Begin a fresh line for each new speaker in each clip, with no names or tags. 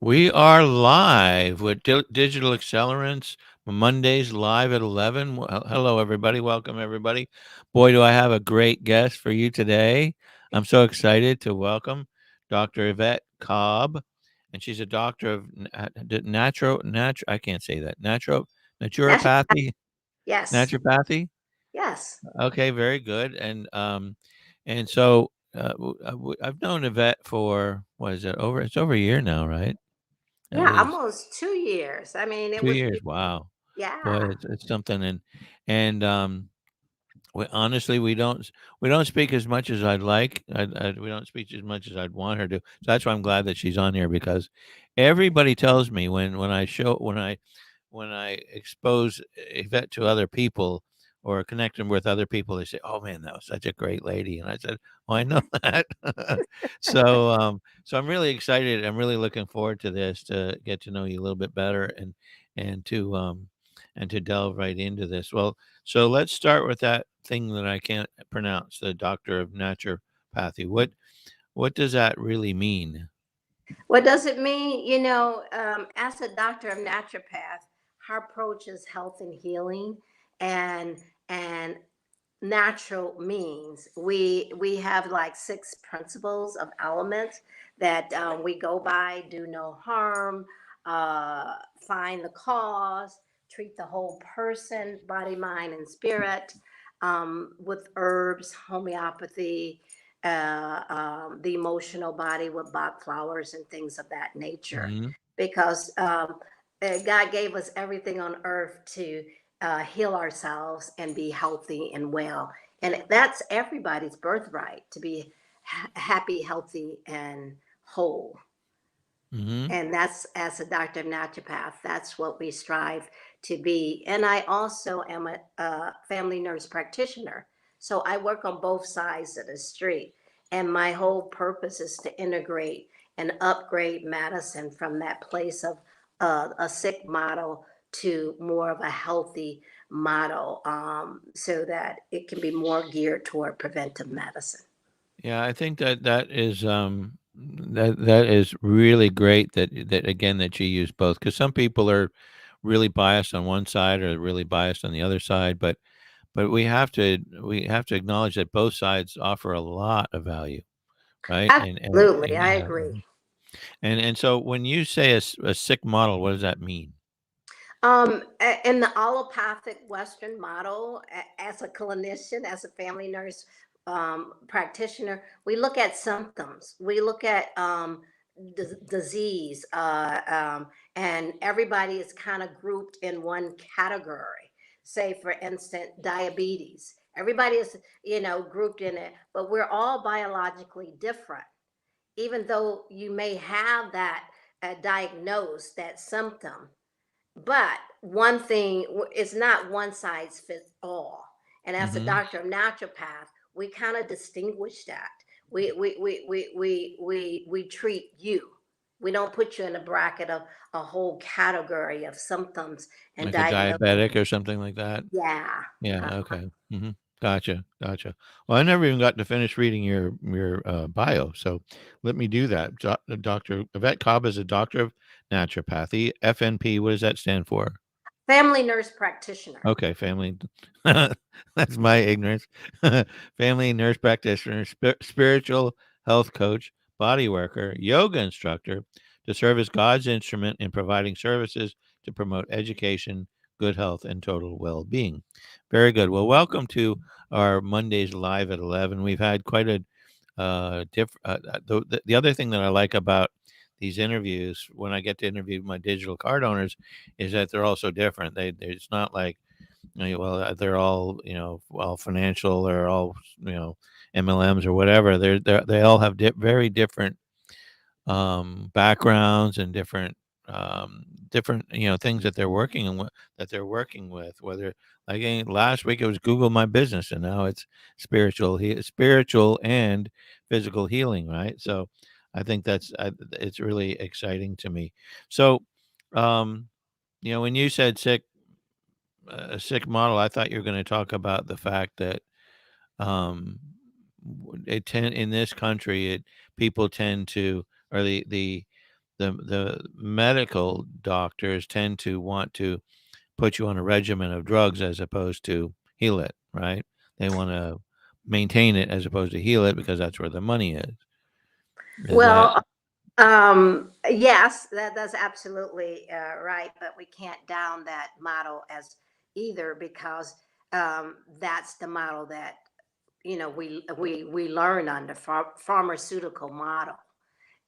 We are live with Digital Accelerants Mondays live at 11. Hello, everybody. Welcome, everybody. Boy, do I have a great guest for you today. I'm so excited to welcome Dr. Yvette Cobb, and she's a doctor of I can't say that,
Natural,
naturopathy,
yes,
naturopathy.
yes,
Okay, very good. And so I've known Yvette for, what is it, it's over a year now, right? At
yeah,
least.
almost 2 years. I mean, it
2
would
years,
be,
wow. Boy,
yeah.
it's something, and we honestly, we don't speak as much as I'd like. We don't speak as much as I'd want her to. So that's why I'm glad that she's on here, because everybody tells me when I expose Yvette to other people or connect them with other people, they say, "Oh man, that was such a great lady." And I said, "Oh, I know that." So I'm really excited. I'm really looking forward to this, to get to know you a little bit better, and to and to delve right into this. Well, so let's start with that thing that I can't pronounce, the Doctor of Naturopathy. What does that really mean?
What does it mean? As a doctor of naturopath, our approach is health and healing, and and natural means we have like six principles of elements that we go by: do no harm, uh, find the cause, treat the whole person, body, mind, and spirit, with herbs, homeopathy, the emotional body with Bach flowers and things of that nature.
Mhm.
Because God gave us everything on earth to heal ourselves and be healthy and well. And that's everybody's birthright, to be happy, healthy, and whole.
Mhm.
And that's, as a doctor of naturopath, that's what we strive to be. And I also am a family nurse practitioner. So I work on both sides of the street. And my whole purpose is to integrate and upgrade medicine from that place of a sick model to more of a healthy model, so that it can be more geared toward preventive medicine.
Yeah, I think that is really great, that again, that you use both, because some people are really biased on one side or really biased on the other side, but we have to acknowledge that both sides offer a lot of value, right?
Absolutely,
And
I
yeah.
agree.
And so when you say a sick model, what does that mean?
In the allopathic Western model, as a clinician, as a family nurse, practitioner, we look at symptoms. We look at disease, and everybody is kind of grouped in one category. Say, for instance, diabetes. Everybody is, grouped in it, but we're all biologically different. Even though you may have that diagnosed, that symptom, but one thing is not one size fits all. And as a
Mhm.
doctor of naturopath, we kind of distinguish that. We treat you. We don't put you in a bracket of a whole category of symptoms and
Like a
diagnose.
diabetic or something like that?
Yeah.
Yeah,
Uh,
okay. Mhm. Gotcha, gotcha. Well, I never even got to finish reading your bio, so let me do that. Dr. Yvette Cobb is a doctor of naturopathy. FNP, what does that stand for?
Family nurse practitioner.
Okay, family. That's my ignorance. Family nurse practitioner, spiritual health coach, body worker, yoga instructor, to serve as God's instrument in providing services to promote education, good health, and total well being. Very good. Well, welcome to our Mondays live at 11. We've had quite a the other thing that I like about these interviews, when I get to interview my digital card owners, is that they're all so different. It's not like, well, they're all, well, financial, they're all, MLMs or whatever. They all have very different backgrounds and different things that they're working and that they're working with. Whether, like, last week it was Google My Business, and now it's spiritual and physical healing, right? So I think it's really exciting to me. So, um, when you said a sick model, I thought you were going to talk about the fact that um, in this country, people tend to, or the the medical doctors tend to want to put you on a regimen of drugs as opposed to heal it, right? They want to maintain it as opposed to heal it because that's where the money is. Is that
Well, yes, that's absolutely right, but we can't down that model as either, because that's the model that we learn under pharmaceutical model.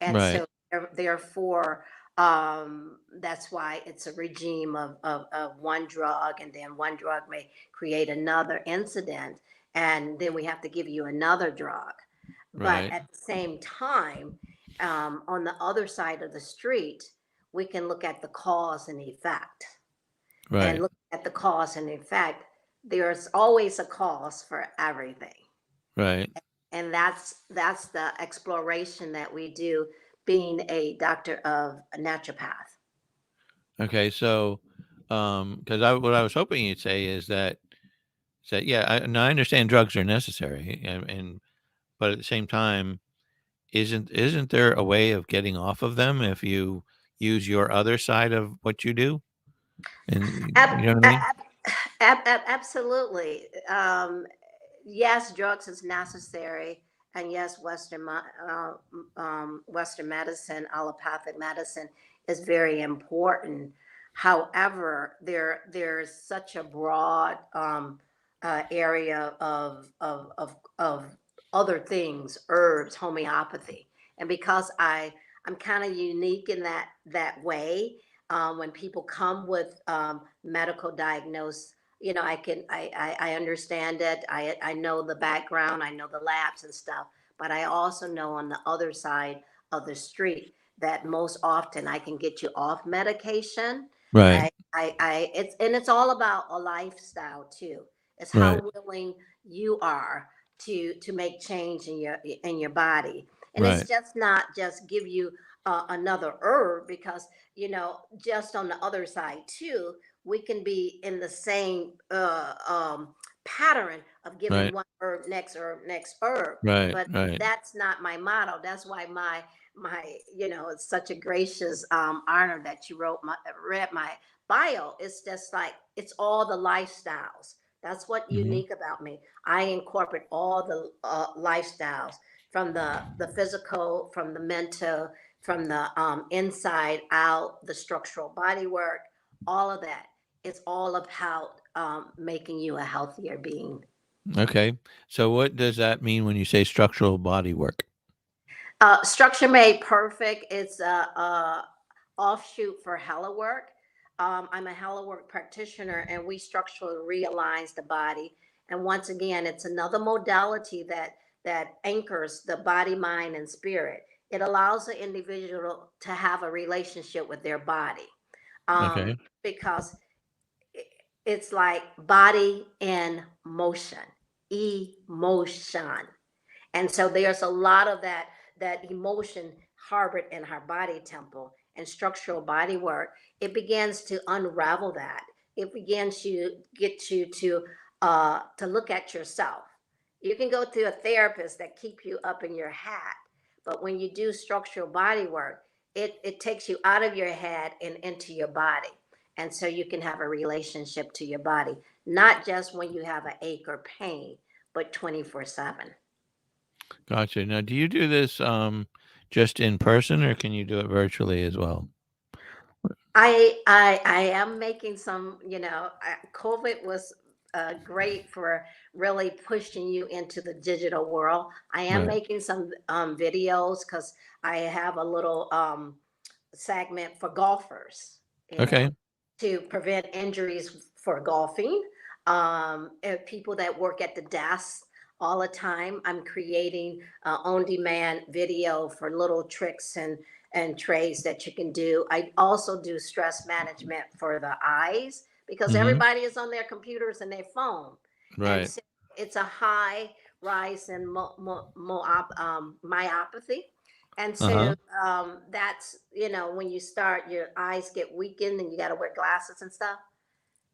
And
right?
so therefore, that's why it's a regime of one drug, and then one drug may create another incident, and then we have to give you another drug. But
Right.
at the same time, on the other side of the street, we can look at the cause and effect. And
Right.
look at the cause and effect, there's always a cause for everything.
Right.
And that's the exploration that we do, being a doctor of naturopath.
Okay. So, because what I was hoping you'd say is that yeah, and I understand drugs are necessary, and but at the same time, isn't there a way of getting off of them if you use your other side of what you do? And
Ab-
you know what I
a-
mean?
Absolutely. Yes, drugs is necessary, and yes, Western medicine, allopathic medicine, is very important. However, there's such a broad area of other things, herbs, homeopathy, and because I'm kind of unique in that way. When people come with medical diagnose, I understand it. I know the background, I know the labs and stuff, but I also know on the other side of the street that most often I can get you off medication.
Right.
It's all about a lifestyle too. It's
Right.
how willing you are to make change in your body. And it's
Right.
just not just give you another herb, because just on the other side too, we can be in the same pattern of giving
Right.
one herb next herb.
Right.
But
Right.
that's not my motto. That's why it's such a gracious honor that you read my bio. It's just like, it's all the lifestyles. That's what
Hmm.
unique about me. I incorporate all the lifestyles, from the physical, from the mental, from the inside out, the structural body work, all of that. It's all about making you a healthier being.
Okay. So what does that mean when you say structural body work?
Structure Made Perfect. It's a offshoot for Hella Work. I'm a Hella Work practitioner, and we structurally realigns the body. And once again, it's another modality that anchors the body, mind, and spirit. It allows the individual to have a relationship with their body,
Okay.
because it's like body in motion, emotion. And so there's a lot of that emotion harbored in our body temple, and structural body work. It begins to unravel that. It begins to get you to look at yourself. You can go to a therapist that keep you up in your hat, but when you do structural body work, it takes you out of your head and into your body. And so you can have a relationship to your body, not just when you have an ache or pain, but 24/7.
Gotcha. Now, do you do this just in person, or can you do it virtually as well?
I am making some, COVID was great for really pushing you into the digital world. I am
Right.
making some videos, because I have a little segment for golfers,
Okay.
to prevent injuries for golfing. People that work at the desk all the time, I'm creating on demand video for little tricks and trades that you can do. I also do stress management for the eyes, because
Hmm.
everybody is on their computers and their phone. And
Right.
so it's a high rise in myopathy. And
Uh
so
huh.
that's, when you start, your eyes get weakened and you got to wear glasses and stuff.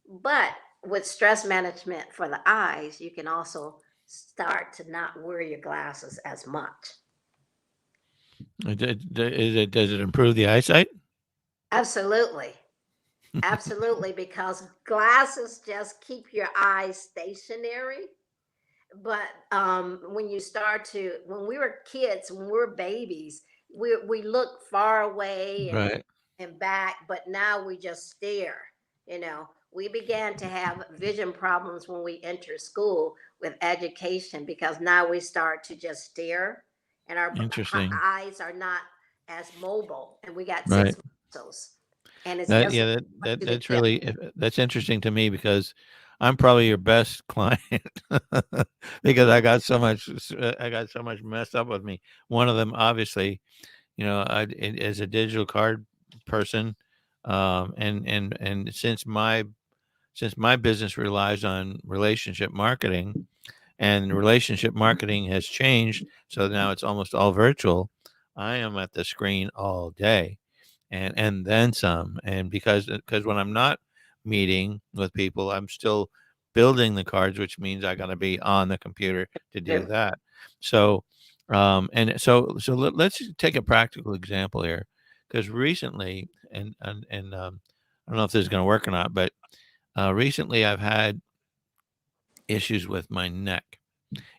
But with stress management for the eyes, you can also start to not wear your glasses as much.
Does it improve the eyesight?
Absolutely. Absolutely, because glasses just keep your eyes stationary. But when you start to, when we were kids, when we were babies, we look far away
Right.
and back, but now we just stare. We began to have vision problems when we enter school with education, because now we start to just stare, and our
Interesting.
eyes are not as mobile, and we got
Right.
six muscles, and it's
That
just
yeah,
like to the
that's
tip.
really that's interesting to me because I'm probably your best client because I got so much messed up with me. One of them, obviously, as a digital card person, and since my business relies on relationship marketing, and relationship marketing has changed, so now it's almost all virtual. I am at the screen all day, and then some. And because when I'm not meeting with people, I'm still building the cards, which means I got to be on the computer to do that. So, let's take a practical example here, because recently, I don't know if this is going to work or not, but recently I've had issues with my neck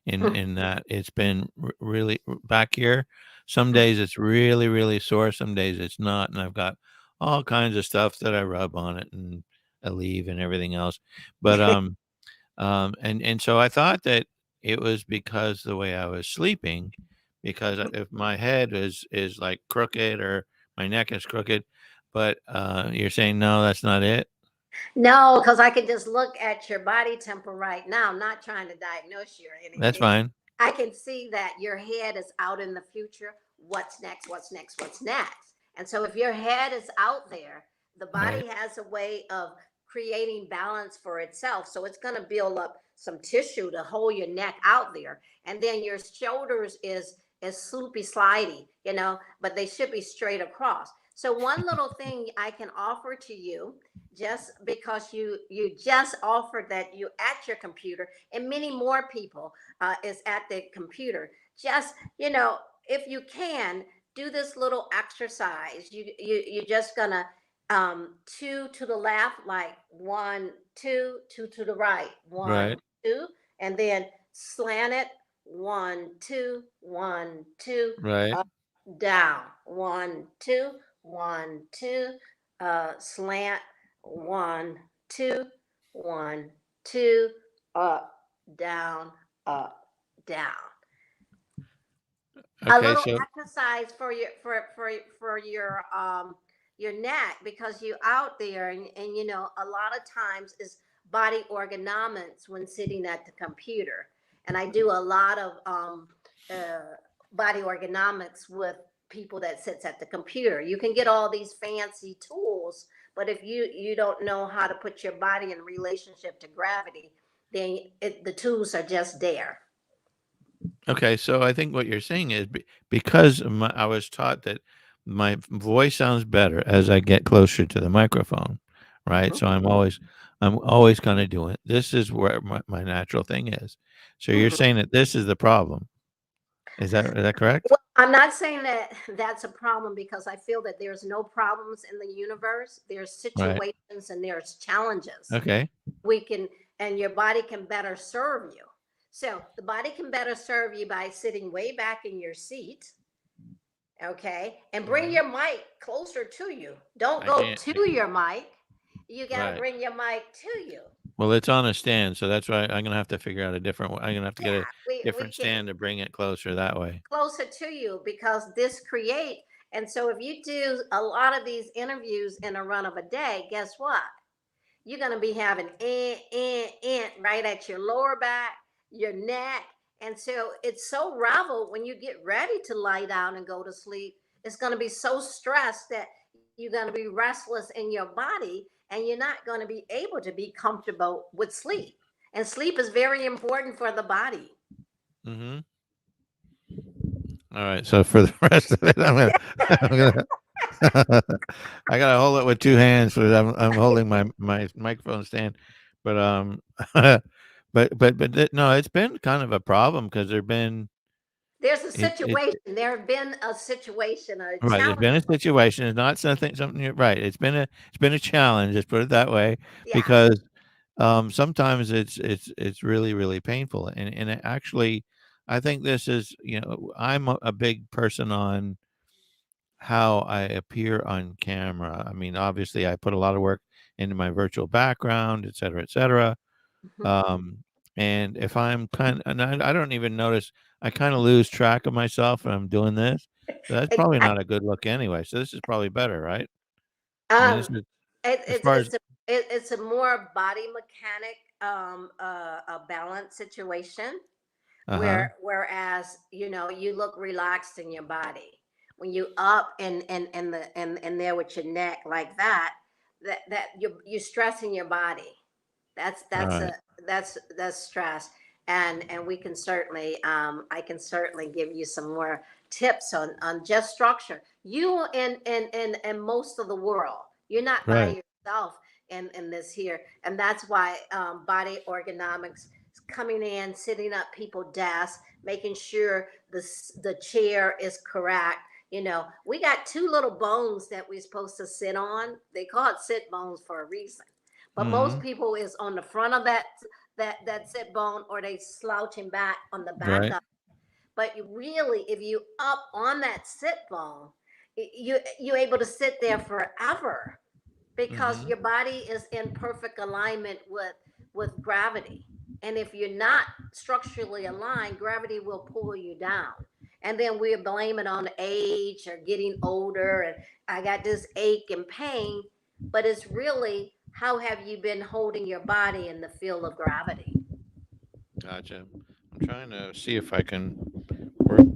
in that it's been really back here. Some days it's really, really sore. Some days it's not. And I've got all kinds of stuff that I rub on it and Aleve and everything else. But, and so I thought that it was because the way I was sleeping, because if my head is like crooked or my neck is crooked, but, you're saying, no, that's not it.
No, because I can just look at your body temper right now. I'm not trying to diagnose you or
That's
anything.
fine.
I can see that your head is out in the future. What's next? What's next? What's next? And so, if your head is out there, the
Right.
body has a way of creating balance for itself. So, it's going to build up some tissue to hold your neck out there. And then your shoulders is sloopy slidey, but they should be straight across. So, one little thing I can offer to you, just because you just offered that you at your computer, and many more people is at the computer, just if you can do this little exercise. You're just gonna two to the left, like one two, two to the right, one
Right.
two, and then slant it, one two, one two,
Right.
up down, one two, one two, slant, one two, one two, up down, up down. A
Okay.
little
So,
exercise for your neck, because you out there, and a lot of times is body ergonomics when sitting at the computer. And I do a lot of body ergonomics with people that sits at the computer. You can get all these fancy tools, but if you don't know how to put your body in relationship to gravity, then the tools are just there.
okay, so I think what you're saying is because I was taught that my voice sounds better as I get closer to the microphone, right? So I'm always kind of doing it. This is where my natural thing is. So you're
Mhm.
saying that this is the problem. Is that correct?
Well, I'm not saying that that's a problem, because I feel that there's no problems in the universe. There's
Right.
situations and there's challenges.
Okay.
We can, and your body can better serve you. So the body can better serve you by sitting way back in your seat, okay? And bring
Hmm.
your mic closer to you. Don't
I
go
can't.
to your mic. You got to
Right.
bring your mic to you.
Well, it's on a stand, so that's why I'm gonna have to figure out a different way. I'm gonna have to
Yeah,
get a
we
different
can
stand to bring it closer that way.
closer to you, because this create. And so if you do a lot of these interviews in a run of a day, guess what? You're going to be having right at your lower back, your neck. And so it's so raveled when you get ready to lie down and go to sleep. It's going to be so stressed that you're going to be restless in your body, and you're not going to be able to be comfortable with sleep. And sleep is very important for the body.
Hmm. All right. So for the rest of it, I'm gonna I gotta hold it with two hands because I'm holding my microphone stand, but no, it's been kind of a problem because there've been
There's a
it
situation. There have been a situation, a
right, there's
challenge.
been a situation, it's not something you're right, it's been a challenge, let's put it that way,
Yeah.
because, sometimes it's really, really painful, and it actually I think this is I'm a big person on how I appear on camera. I mean, obviously, I put a lot of work into my virtual background, et cetera,
Mhm.
um, and if I'm and I don't even notice, I kinda lose track of myself when I'm doing this, so that's probably
Exactly.
not a good look anyway, so this is probably better, right? I mean, this
Um,
is
it,
as
it's
far as
it's a it's a more body mechanic a balance situation
Uh-huh,
whereas you look relaxed in your body when you up and there with your neck like that you're stressing your body. That's that's a
alright,
that's stress. And we can certainly I can certainly give you some more tips on just structure. You and most of the world, you're not
right,
by yourself in this here. And that's why body ergonomics is coming in, sitting up people desks, making sure the chair is correct. We got two little bones that we're supposed to sit on. They call it sit bones for a reason, but most
mhm,
people is on the front of that sit bone, or they slouching back on the back
right,
of. But you really, if you up on that sit bone, you're able to sit there forever because
mhm,
your body is in perfect alignment with gravity. And if you're not structurally aligned, gravity will pull you down. And then we blame it on age or getting older and I got this ache and pain, but it's really how have you been holding your body in the field of gravity?
gotcha. I'm trying to see if I can work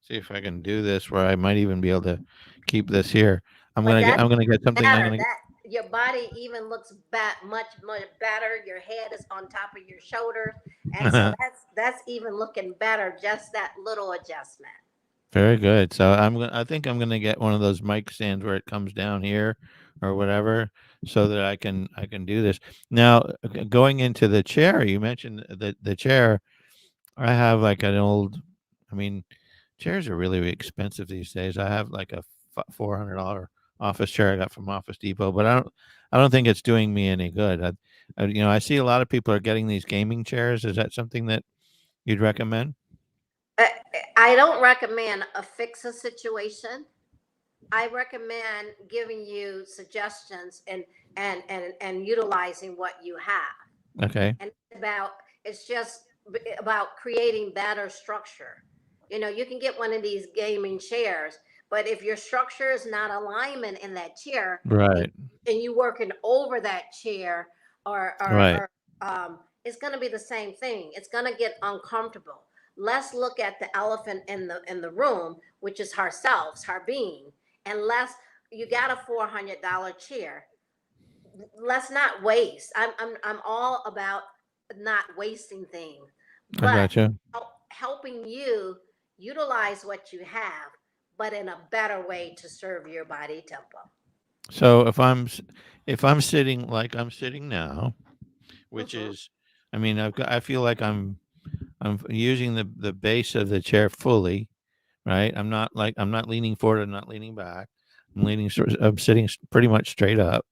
see if I can do this where I might even be able to keep this here.
But that's
I'm gonna get something I'm
better.
gonna get
That your body even looks much better. Your head is on top of your shoulders, and so that's even looking better. Just that little adjustment.
Very good. So I think I'm gonna get one of those mic stands where it comes down here or whatever, so that I can do this. Now, going into the chair, you mentioned the chair. I have like an old. I mean, chairs are really expensive these days. I have like a $400 office chair I got from Office Depot, but I don't think it's doing me any good. I see a lot of people are getting these gaming chairs. Is that something that you'd recommend?
Uh, I don't recommend a fix a situation. I recommend giving you suggestions and utilizing what you have.
Okay.
And it's just about creating better structure. You can get one of these gaming chairs, but if your structure is not alignment in that chair, and,
Right.
and you working over that chair,
Right.
or it's going to be the same thing. It's going to get uncomfortable. Let's look at the elephant in the room, which is ourselves, our being. And you got a $400 chair, let's not waste. I'm all about not wasting things,
I
but
gotcha.
helping you utilize what you have, but in a better way to serve your body tempo.
So if I'm sitting like I'm sitting now, which
Hmm.
is, I mean, I feel like I'm using the base of the chair fully, right? I'm not leaning forward. I'm not leaning back. I'm sitting pretty much straight up.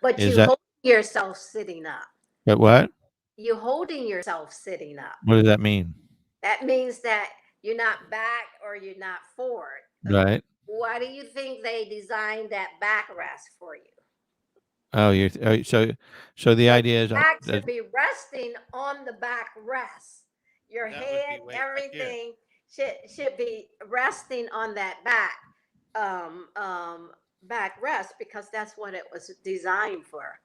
But
Is
you
that
hold yourself sitting up.
but what?
You holding yourself sitting up.
What does that mean?
That means that you're not back or you're not forward.
Right.
Why do you think they designed that backrest for you?
Oh, so the
Your
idea is
back
that
should be resting on the backrest. Your
that would
head,
be way back here.
everything should be resting on that um, um, backrest because that's what it was designed for.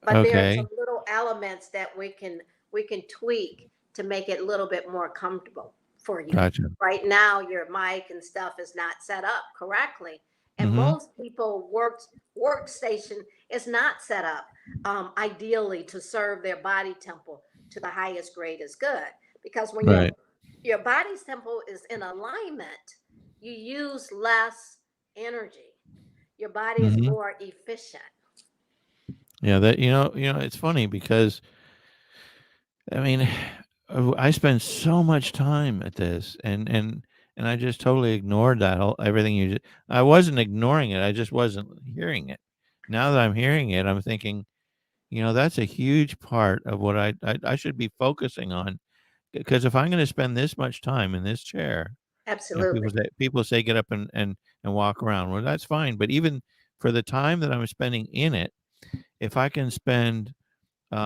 But there are some
Okay.
little elements that we can tweak to make it a little bit more comfortable for you.
Gotcha.
Right now, your mic and stuff is not set up correctly, and
Mm-hmm.
most people workstation is not set up ideally to serve their body temple to the highest grade is good. Because when
Right.
your body's temple is in alignment, you use less energy. Your body is
Mm-hmm.
more efficient.
Yeah. That it's funny because I mean, I spend so much time at this, and I just totally ignored that whole everything you. I wasn't ignoring it. I just wasn't hearing it. Now that I'm hearing it, I'm thinking, that's a huge part of what I should be focusing on. Because if I'm going to spend this much time in this chair,
Absolutely.
people say get up and walk around. Well, that's fine. But even for the time that I'm spending in it, if I can spend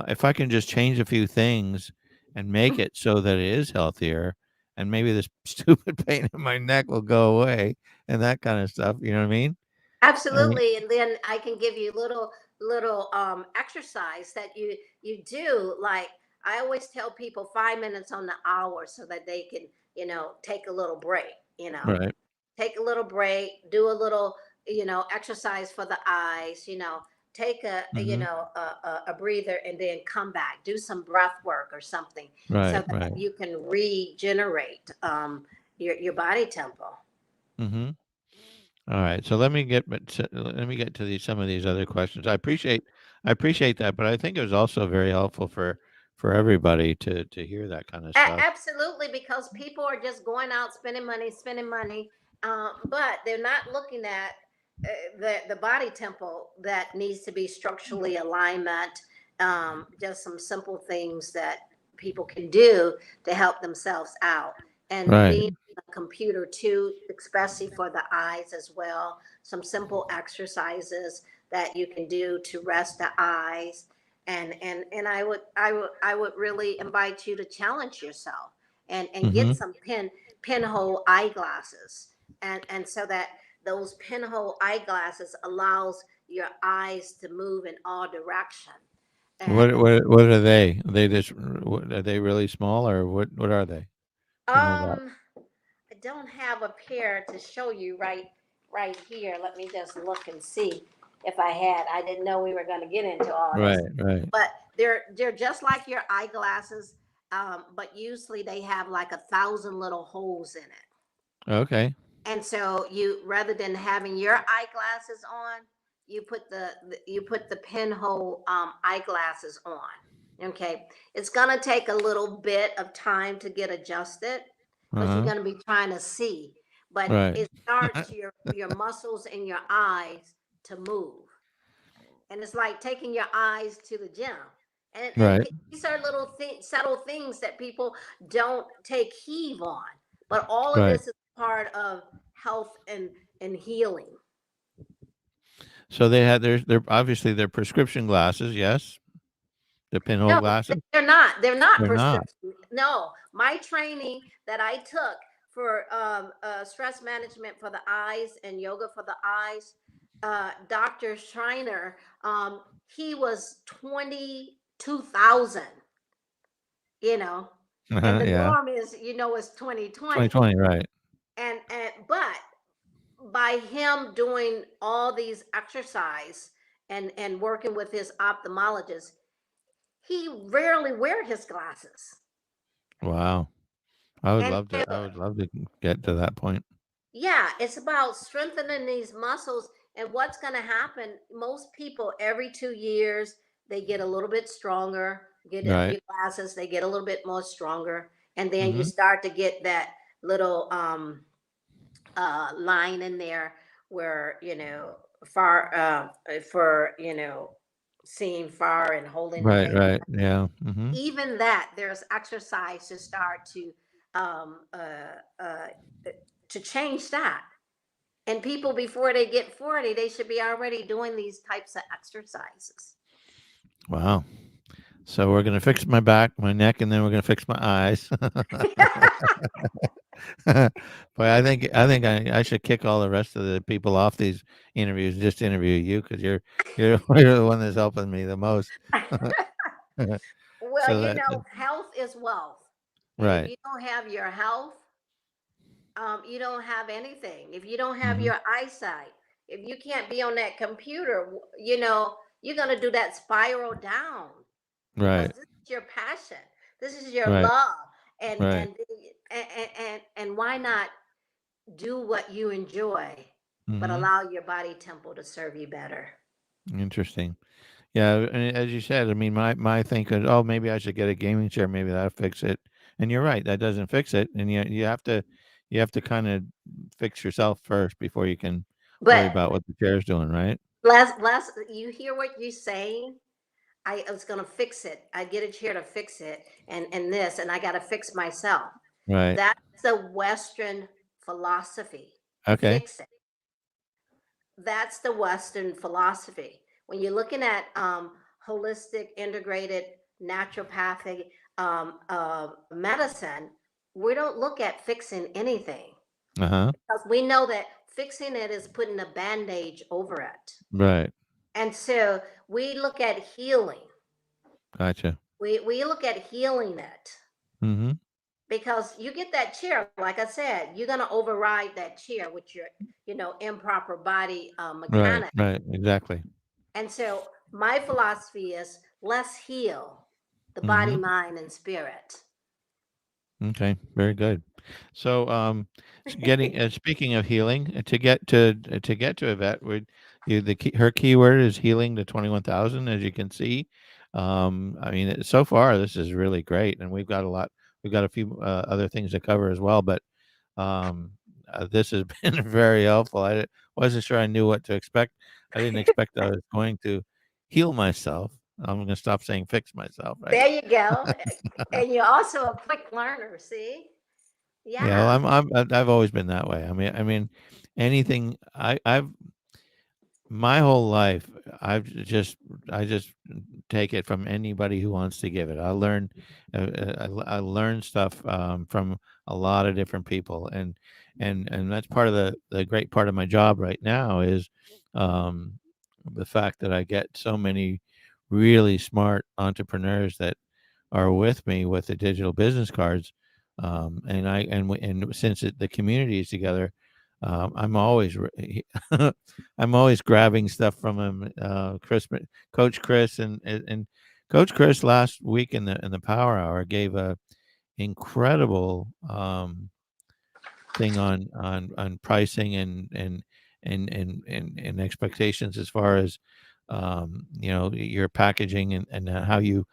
if I can just change a few things and make it so that it is healthier, and maybe this stupid pain in my neck will go away and that kind of stuff. You know what I mean? I mean,
Absolutely, and then I can give you little exercise that you do. Like I always tell people, 5 minutes on the hour, so that they can take a little break. You know,
right.
take a little break, do a little exercise for the eyes. Take
Hmm.
a breather, and then come back, do some breath work or something, so
Right.
that
Right.
you can regenerate your body tempo.
Hmm. All right. So let me get to some of these other questions. I appreciate that, but I think it was also very helpful for everybody to hear that kind of stuff.
Absolutely, because people are just going out spending money, but they're not looking at the body tempo that needs to be structurally alignment. Just some simple things that people can do to help themselves out, and
Right.
being on a computer too, especially for the eyes as well. Some simple exercises that you can do to rest the eyes, and I would really invite you to challenge yourself, and get
Hmm.
some pinhole eyeglasses, and so that those pinhole eyeglasses allows your eyes to move in all direction. and,
What
and
what are they? Are they just are they really small or what are they? Pinhole glass.
um I don't have a pair to show you right here. Let me just look and see if I had. I didn't know we were going to get into all
Right.
this,
Right.
but they're just like your eyeglasses, but usually they have like 1,000 little holes in it.
Okay.
And so you, rather than having your eyeglasses on, you put the pinhole eyeglasses on. Okay, it's gonna take a little bit of time to get adjusted, because you're
Uh-huh.
gonna be trying to see, but
Right.
it starts your muscles in your eyes to move, and it's like taking your eyes to the gym. And
Right.
these are little subtle things that people don't take heed on, but all of
Right.
this is part of health and healing.
So they had they're obviously they're prescription glasses, yes? The pinhole
No,
glasses?
they're not
They're not.
prescription. No, my training that I took for stress management for the eyes and yoga for the eyes, Dr. Schreiner, he was 22,000, you know, and
Uh-huh,
the
yeah.
norm is, is 2020.
2020, right.
But by him doing all these exercise and working with his ophthalmologist, he rarely wear his glasses.
Wow. I would
And
love to I would love to get to that point.
yeah, it's about strengthening these muscles. And what's going to happen? Most people, every 2 years, they get a little bit stronger. Get
Right.
your glasses, they get a little bit more stronger, and then you
Mhm.
start to get that little line in there where far for seeing far and holding the
Right,
paper.
right. Yeah. Mhm.
Even that, there's exercise to start um, uh, uh, to change that. And people, before they get 40, they should be already doing these types of exercises.
Wow. So we're gonna fix my back, my neck, and then we're gonna fix my eyes. Boy, I think I should kick all the rest of the people off these interviews, just interview you because you're you're the one that's helping me the most.
Well,
So that
health is wealth. And if
right.
you don't have your health, you don't have anything. If you don't have
Mhm.
your eyesight, if you can't be on that computer, you're going to do that spiral down, because
Right.
this is your passion. This is your
Right.
love. And,
Right.
and, and why not do what you enjoy, but
Mhm.
allow your body tempo to serve you better?
Interesting. Yeah, and as you said, I mean, my thinking, oh, maybe I should get a gaming chair. Maybe that'll fix it. and you're right, that doesn't fix it, and you have to kind of fix yourself first before you can worry
But
about what the chair's doing, right?
last, you hear what you're saying? I was gonna fix it. I get a chair to fix it, and this, and I got to fix myself.
Right.
That's the Western philosophy.
Okay.
Fix it. That's the Western philosophy. When you're looking at holistic, integrated, naturopathic medicine, we don't look at fixing anything
Uh-huh.
because we know that fixing it is putting a bandage over it.
Right.
And so we look at healing.
Gotcha.
We look at healing it
Mhm.
because you get that chair, like I said, you're going to override that chair with your, improper body
Right,
mechanic.
right, exactly.
And so my philosophy is let's heal the body,
Mhm.
mind, and spirit.
Okay, very good. So, getting speaking of healing, to get to Yvette, would her keyword is healing to 21,000, as you can see. I mean, so far this is really great, and we've got a few other things to cover as well, but um, this has been very helpful. Wasn't sure I knew what to expect. I didn't expect I was going to heal myself. I'm going to stop saying fix myself, right?
There you go. And you're also a quick learner, see?
Yeah, well,
Yeah.
I've always been that way. I mean, anything I've my whole life, I just take it from anybody who wants to give it. I learn stuff from a lot of different people, and that's part of the great part of my job right now is um, the fact that I get so many really smart entrepreneurs that are with me with the digital business cards, and since the community is together, I'm always I'm always grabbing stuff from him. Coach Chris, and Coach Chris last week in the Power Hour gave a incredible thing on pricing and expectations as far as your packaging and how you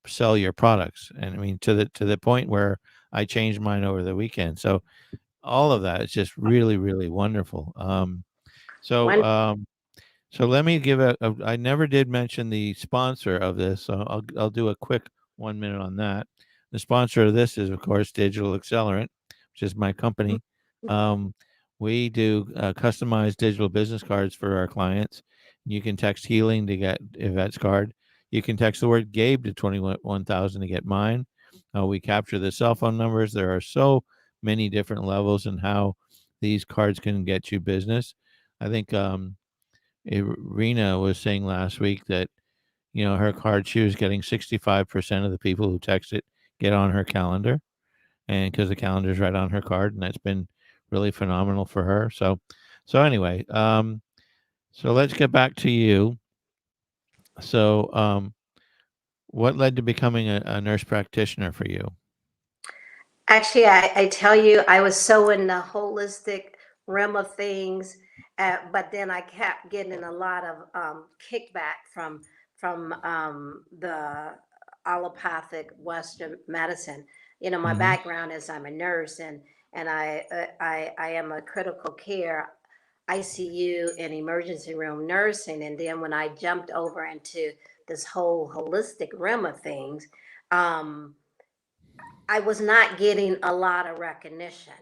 sell your products. And I mean to the point where I changed mine over the weekend. So all of that is just really, really wonderful. So,
One,
so let me give I never did mention the sponsor of this, so I'll do a quick 1 minute on that. The sponsor of this is, of course, Digital Accelerant, which is my company. Um, we do customized digital business cards for our clients. You can text healing to get Yvette's card. You can text the word Gabe to 21,000 to get mine. We capture the cell phone numbers. There are so many different levels and how these cards can get you business. I think Rena was saying last week that her card, she was getting 65% of the people who text it get on her calendar, and because the calendar's right on her card, and that's been really phenomenal for her. So anyway, so let's get back to you. So, what led to becoming a nurse practitioner for you?
actually, I tell you, I was so in the holistic realm of things, but then I kept getting a lot of kickback from the allopathic Western medicine. My
Mm-hmm.
background is I'm a nurse, and I am a critical care ICU and emergency room nursing. And then when I jumped over into this whole holistic realm of things, um, I was not getting a lot of recognition.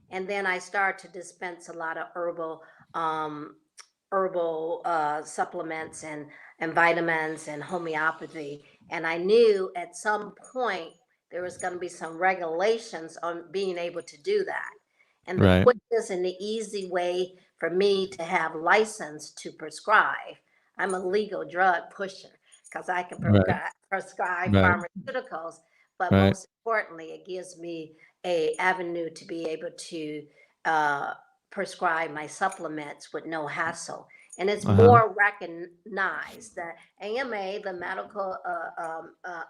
And then I started to dispense a lot of um, herbal supplements and vitamins and homeopathy. And I knew at some point there was going to be some regulations on being able to do that. And the
Right.
quickest and the easy way for me to have license to prescribe, I'm a legal drug pusher because I can
Right.
prescribe
Right.
pharmaceuticals, but
Right.
most importantly, it gives me a avenue to be able to uh, prescribe my supplements with no hassle. And it's
Uh-huh.
more recognized. The AMA, the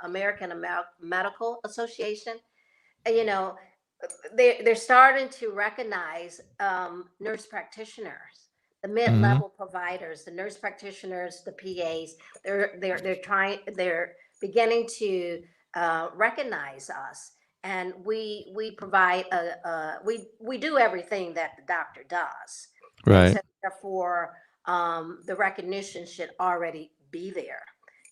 American Medical Association, you know, they're starting to recognize nurse practitioners, the
Mm-hmm.
mid-level providers, the nurse practitioners, the PAs. They're beginning to recognize us, and we provide we do everything that the doctor does, and
Right.
so therefore the recognition should already be there.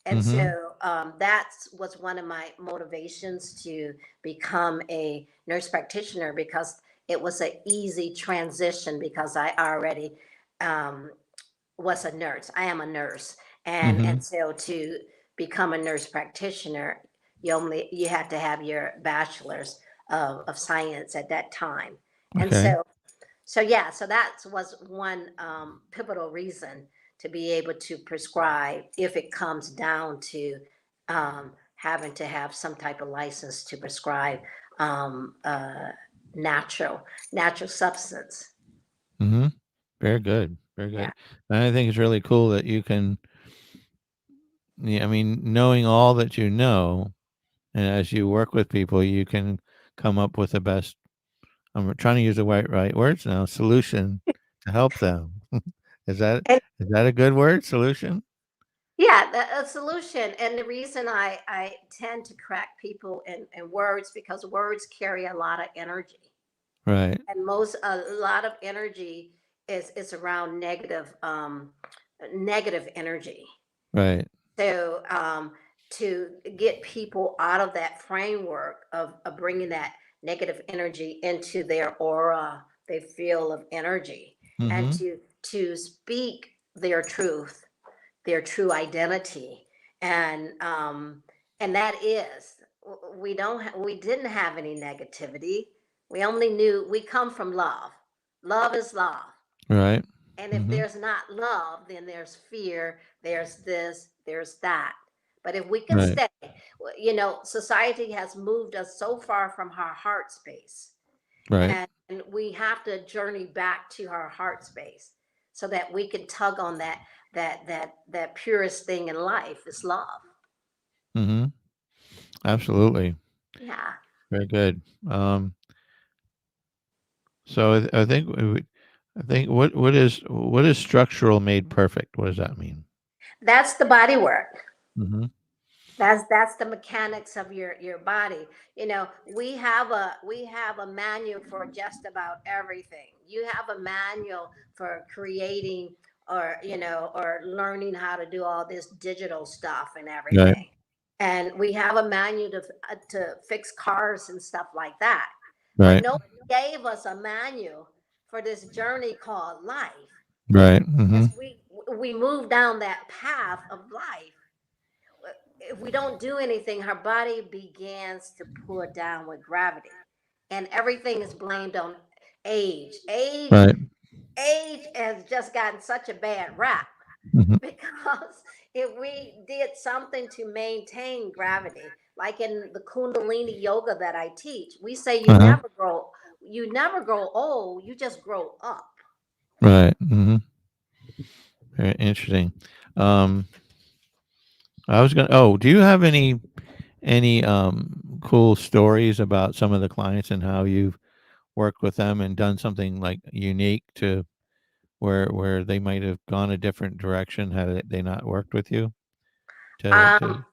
And
Mhm.
so that's was one of my motivations to become a nurse practitioner, because it was an easy transition, because I already um, was a nurse. I am a nurse, and
Mhm.
so to become a nurse practitioner, you have to have your bachelor's of science at that time, and
Okay.
so yeah, so that was one pivotal reason to be able to prescribe if it comes down to having to have some type of license to prescribe um, uh, natural natural substance.
Mhm. Very good. Very
Yeah.
good. And I think it's really cool that you can, yeah, I mean, knowing all that you know, and as you work with people, you can come up with the best. I'm trying to use the right words now. Solution to help them. Is that is that a good word? Solution.
Yeah, a solution. And the reason I tend to correct people in words, because words carry a lot of energy.
Right.
And a lot of energy is around negative energy.
Right.
So to get people out of that framework of bringing that negative energy into their aura, their field of energy, and
Mhm.
to speak their true identity, and that is, we didn't have any negativity. We only knew we come from love. Love is love.
Right.
And if
Mhm.
there's not love, then there's fear, there's this, there's that. But if we can
Right.
stay, society has moved us so far from our heart space,
Right.
and we have to journey back to our heart space so that we can tug on that purest thing in life is love.
Mhm. Absolutely.
Yeah.
Very good. So I think what is structural made perfect? What does that mean?
That's the body work.
Mhm.
That's the mechanics of your body. We have a manual for just about everything. You have a manual for creating, or learning how to do all this digital stuff and
Right.
everything. And we have a manual to fix cars and stuff like that. But
Right.
nobody gave us a manual for this journey called life.
Right.
As
Mhm.
we move down that path of life, if we don't do anything, her body begins to pull down with gravity. And everything is blamed on age.
Right.
Age has just gotten such a bad rap,
Mhm.
because if we did something to maintain gravity, like in the Kundalini yoga that I teach, we say
Uh-huh.
you never grow old, you just grow up.
Right. Mhm. Very interesting. Um, I was gonna. Oh, do you have any cool stories about some of the clients and how you've worked with them and done something like unique to where they might have gone a different direction had they not worked with you? To
Um,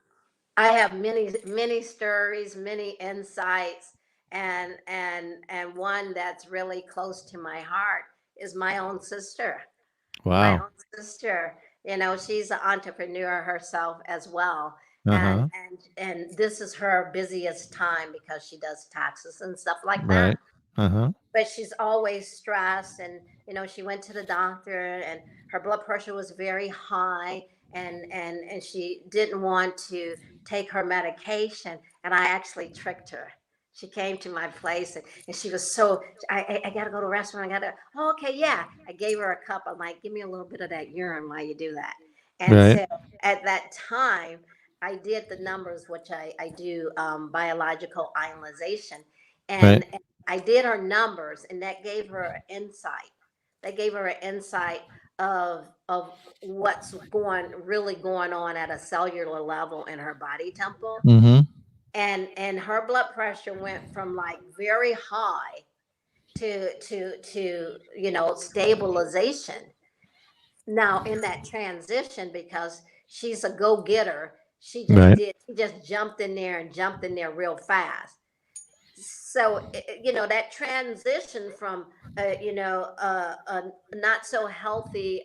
I have many stories, many insights, and one that's really close to my heart is my own sister. My
wow.
own sister, she's an entrepreneur herself as well,
Uh
and
huh.
this is her busiest time because she does taxes and stuff like that.
Right. Uh huh.
But she's always stressed, and she went to the doctor, and her blood pressure was very high, and she didn't want to take her medication, and I actually tricked her. She came to my place, and she was so, I gotta go to a restaurant, I gotta, oh, okay, yeah, I gave her a cup. I'm like, give me a little bit of that urine while you do that. And
Right.
so at that time I did the numbers, which I do biological ionization,
Right.
and I did her numbers, and that gave her an insight. That gave her an insight of what's really going on at a cellular level in her body temple.
Mm-hmm.
And her blood pressure went from like very high to stabilization. Now in that transition, because she's a go-getter,
Right.
she just jumped in there and jumped in there real fast. So that transition from a not so healthy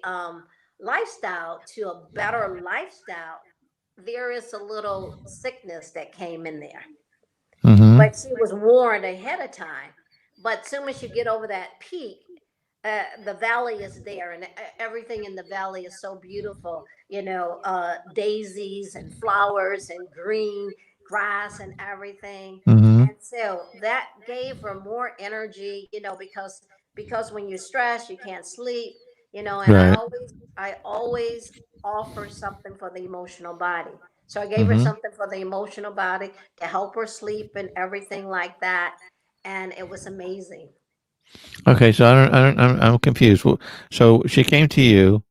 lifestyle to a better lifestyle, there is a little sickness that came in there,
Mm-hmm.
but she was warned ahead of time. But soon as you get over that peak, the valley is there, and everything in the valley is so beautiful. Daisies and flowers and green grass and everything.
Mm-hmm.
And so that gave her more energy, because when you're stressed, you can't sleep. And I
Right.
always offer something for the emotional body. So I gave her
Mm-hmm.
something for the emotional body to help her sleep and everything like that. And it was amazing.
Okay, so I'm confused. So she came to you.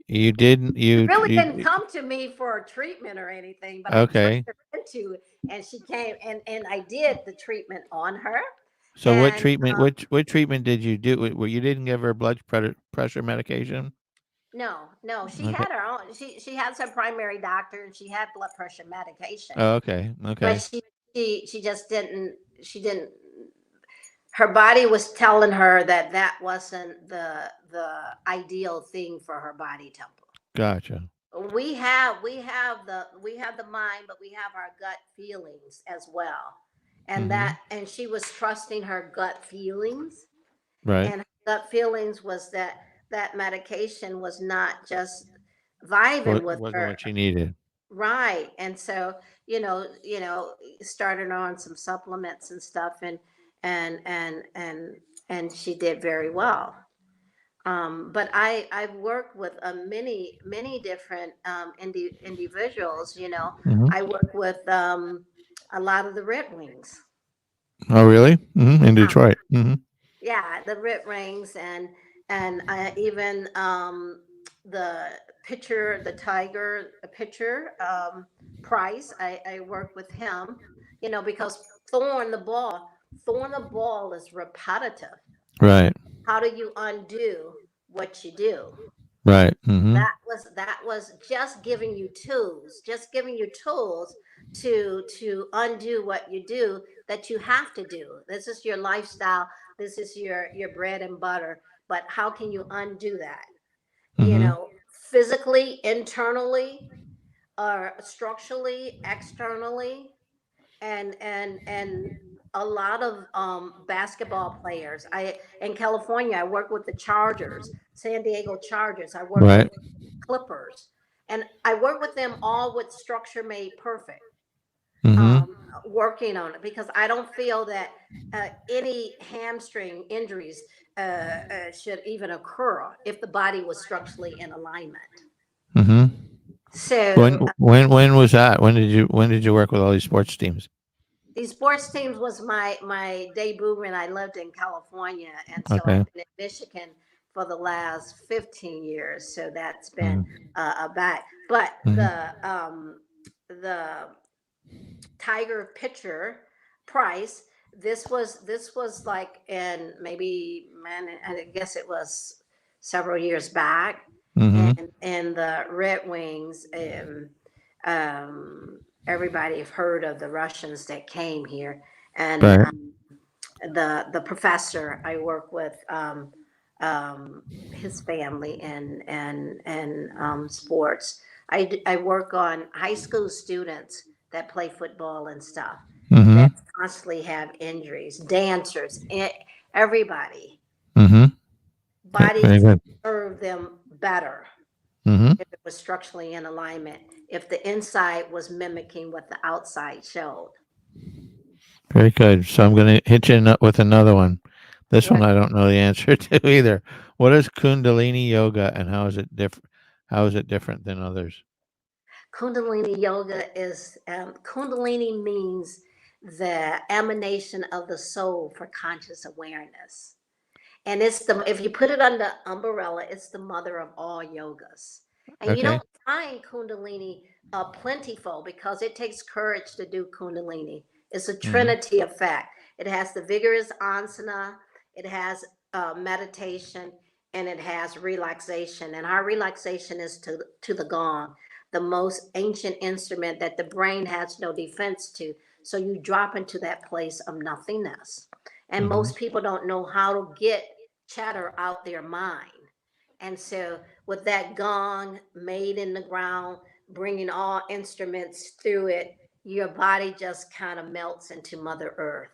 You didn't.
She really didn't come to me for a treatment or anything, but I tricked
Okay.
her into it, and she came, and I did the treatment on her.
So what
And
treatment? What treatment did you do? Well, you didn't give her pressure medication.
no, no, she
Okay.
had her own. She has her primary doctor, and she had blood pressure medication,
Oh, okay.
but
Okay.
she just didn't. She didn't. Her body was telling her that that wasn't the ideal thing for her body temple.
Gotcha.
We have the mind, but we have our gut feelings as well.
Mm-hmm.
And she was trusting her gut feelings,
Right.
and her gut feelings was that that medication was not just vibing with
Wasn't
her.
what she needed.
Right. And so, started on some supplements and stuff, and and and and she did very well. But I've worked with many different individuals.
Mm-hmm.
I work with a lot of the Red Wings.
Oh, really? Mm-hmm. In
Uh,
Detroit. Mm-hmm.
yeah, the Red Wings, and even the the Tiger pitcher, Price. I work with him, because throwing the ball is repetitive.
Right.
How do you undo what you do?
Right. Mm-hmm.
That was just giving you tools to undo what you do, that you have to do. This is your lifestyle. This is your bread and butter. But how can you undo that?
Mm-hmm.
Physically, internally, or structurally, externally, and a lot of basketball players. I In California, I work with the Chargers, San Diego Chargers. I work with
Right.
Clippers, and I work with them all with structure made perfect.
Mm-hmm.
Working on it, because I don't feel that any hamstring injuries should even occur if the body was structurally in alignment.
Mm-hmm.
So
When was that? When did you work with all these sports teams?
these sports teams was my debut when I lived in California, and so
Okay.
I've been in Michigan for the last 15 years. So that's been
Mm-hmm.
a back. But
Mm-hmm.
the Tiger pitcher Price. This was like in maybe, man, I guess it was several years back,
Mm-hmm.
and the Red Wings. Everybody have heard of the Russians that came here, and
Right.
the professor I work with, his family and sports. I work on high school students that play football and stuff,
Mm-hmm.
that constantly have injuries, dancers, everybody.
Mm-hmm. Very
Bodies
good.
serve them better
Mm-hmm.
if it was structurally in alignment, if the inside was mimicking what the outside showed.
Very good. So I'm going to hit you with another one. This one
What
I don't know the answer to either. What is Kundalini yoga, and how is it different? How is it different than others?
Kundalini yoga is, Kundalini means the emanation of the soul for conscious awareness. And if you put it under umbrella, it's the mother of all yogas. And you
Okay.
don't find Kundalini plentiful, because it takes courage to do Kundalini. It's a
Mm-hmm.
trinity effect. It has the vigorous asana, it has meditation, and it has relaxation. And our relaxation is to the gong, the most ancient instrument that the brain has no defense to. So you drop into that place of nothingness. And
Hmm.
most people don't know how to get chatter out their mind. And so, with that gong made in the ground, bringing all instruments through it, your body just kind of melts into Mother Earth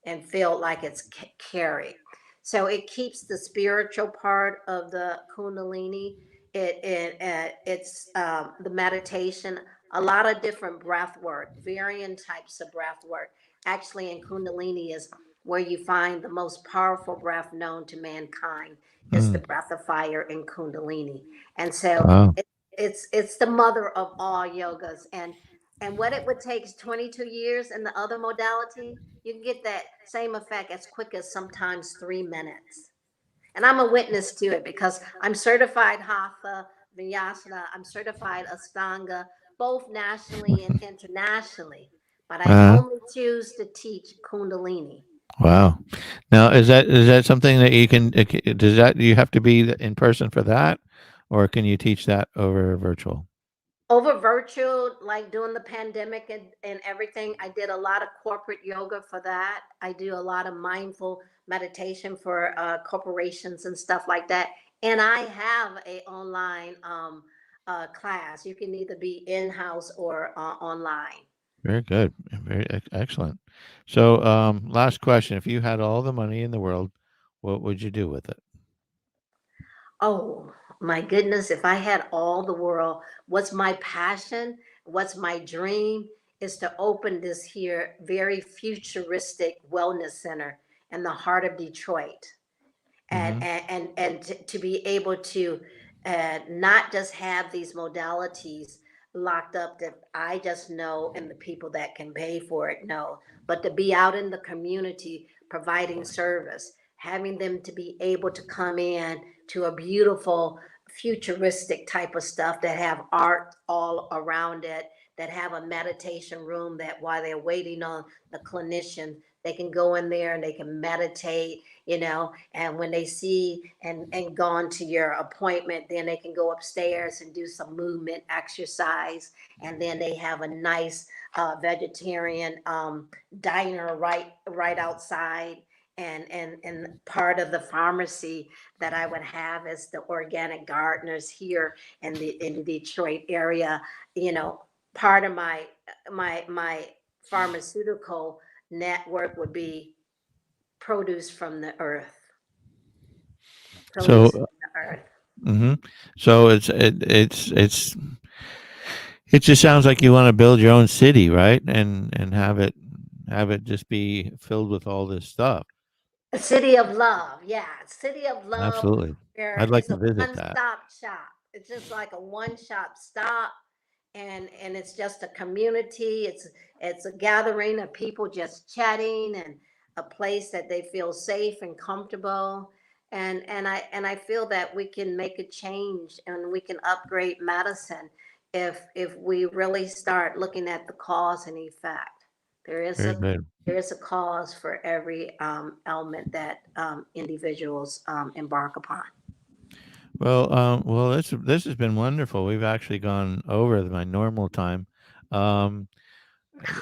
and feel like it's carried. So it keeps the spiritual part of the Kundalini. It's the meditation, a lot of different breath work, varying types of breath work. Actually, in Kundalini is where you find the most powerful breath known to mankind is the
Mm.
breath of fire in Kundalini. And so
Wow.
it's the mother of all yogas. And what it would take is 22 years in the other modality, you can get that same effect as quick as sometimes 3 minutes. And I'm a witness to it because I'm certified Hatha, Vinyasana, I'm certified Astanga, both nationally and internationally. But I
Uh,
only choose to teach Kundalini.
wow. Now, is that something that you can? Does that you have to be in person for that, or can you teach that over virtual?
Over virtual, like during the pandemic and everything, I did a lot of corporate yoga for that. I do a lot of mindful meditation for corporations and stuff like that. And I have a online class. You can either be in-house or online.
Very good. Very excellent. So, last question: if you had all the money in the world, what would you do with it?
Oh my goodness, if I had all the world, what's my passion? What's my dream is to open this here very futuristic wellness center in the heart of Detroit. And
Hmm.
to be able to not just have these modalities locked up that I just know and the people that can pay for it know, but to be out in the community providing service, having them to be able to come in to a beautiful futuristic type of stuff that have art all around it, that have a meditation room that while they're waiting on the clinician, they can go in there and they can meditate, and when they see and gone to your appointment, then they can go upstairs and do some movement exercise, and then they have a nice vegetarian diner right outside. And part of the pharmacy that I would have is the organic gardeners here in the Detroit area. You know, part of my pharmaceutical network would be produce from the earth,
So,
produce from the earth.
hmm so it just sounds like you want to build your own city, right? And have it just be filled with all this stuff.
A city of love, yeah, city of love,
Absolutely.
where
I'd like
it's
to
a
visit that.
one-stop shop. It's just like a one-shop stop, and it's just a community. It's a gathering of people just chatting, and a place that they feel safe and comfortable. And I feel that we can make a change and we can upgrade medicine if we really start looking at the cause and effect. There is
Very
a
good.
there is a cause for every ailment that individuals embark upon.
Well, this has been wonderful. We've actually gone over my normal time. Um,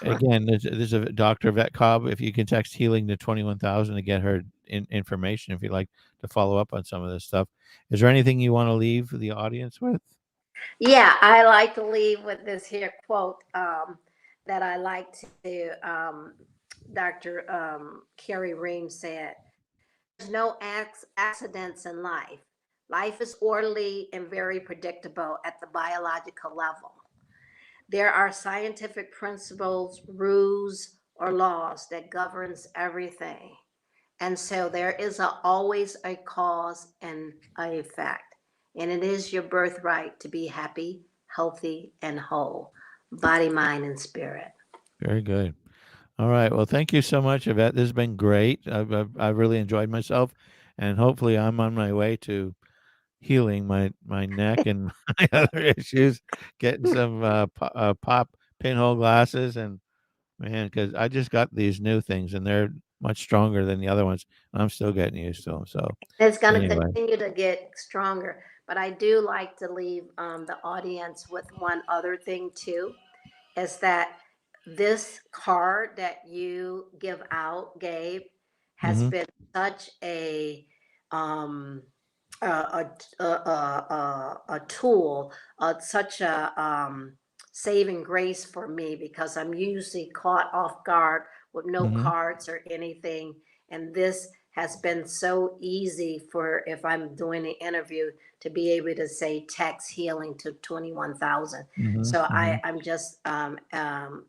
Again, there's a Doctor Yvette Cobb. If you can text healing to 21,000 to get her information, if you'd like to follow up on some of this stuff. Is there anything you want to leave the audience with?
Yeah, I like to leave with this here quote that I like to. Dr. Carrie Ream said, "There's no accidents in life. Life is orderly and very predictable at the biological level. There are scientific principles, rules, or laws that governs everything. And so there is always a cause and a effect. And it is your birthright to be happy, healthy, and whole, body, mind, and spirit."
Very good. All right. Well, thank you so much, Yvette. This has been great. I've really enjoyed myself, and hopefully, I'm on my way to healing my neck and my other issues. Getting some pop pinhole glasses, and man, because I just got these new things, and they're much stronger than the other ones. I'm still getting used to them. So,
It's going to
anyway,
continue to get stronger. But I do like to leave the audience with one other thing, too, is that this card that you give out, Gabe, has
Mm-hmm.
been such um, a tool, such a saving grace for me, because I'm usually caught off guard with no
Mm-hmm.
cards or anything. And this has been so easy for, if I'm doing an interview, to be able to say text healing to 21,000.
Mm-hmm.
So
Mm-hmm.
I'm just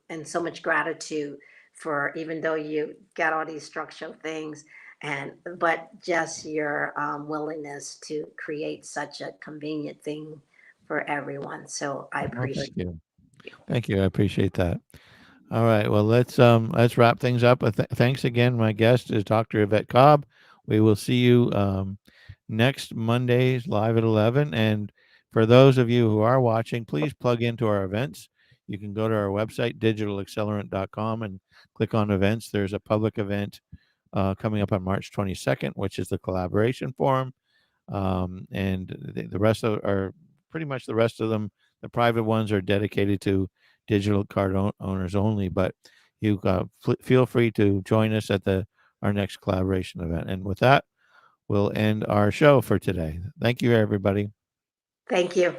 in so much gratitude for, even though you got all these structural things, and but just your willingness to create such a convenient thing for everyone. So I
Well,
appreciate
thank you.
you.
Thank you. I appreciate that. All right. Well, let's wrap things up. Thanks again. My guest is Dr. Yvette Cobb. We will see you next Mondays live at 11. And for those of you who are watching, please plug into our events. You can go to our website, digitalaccelerant.com, and click on events. There's a public event coming up on March 22nd, which is the collaboration forum. And the rest of are pretty much the rest of them. The private ones are dedicated to digital card owners only. But you feel free to join us at our next collaboration event. And with that, we'll end our show for today. Thank you, everybody.
Thank you.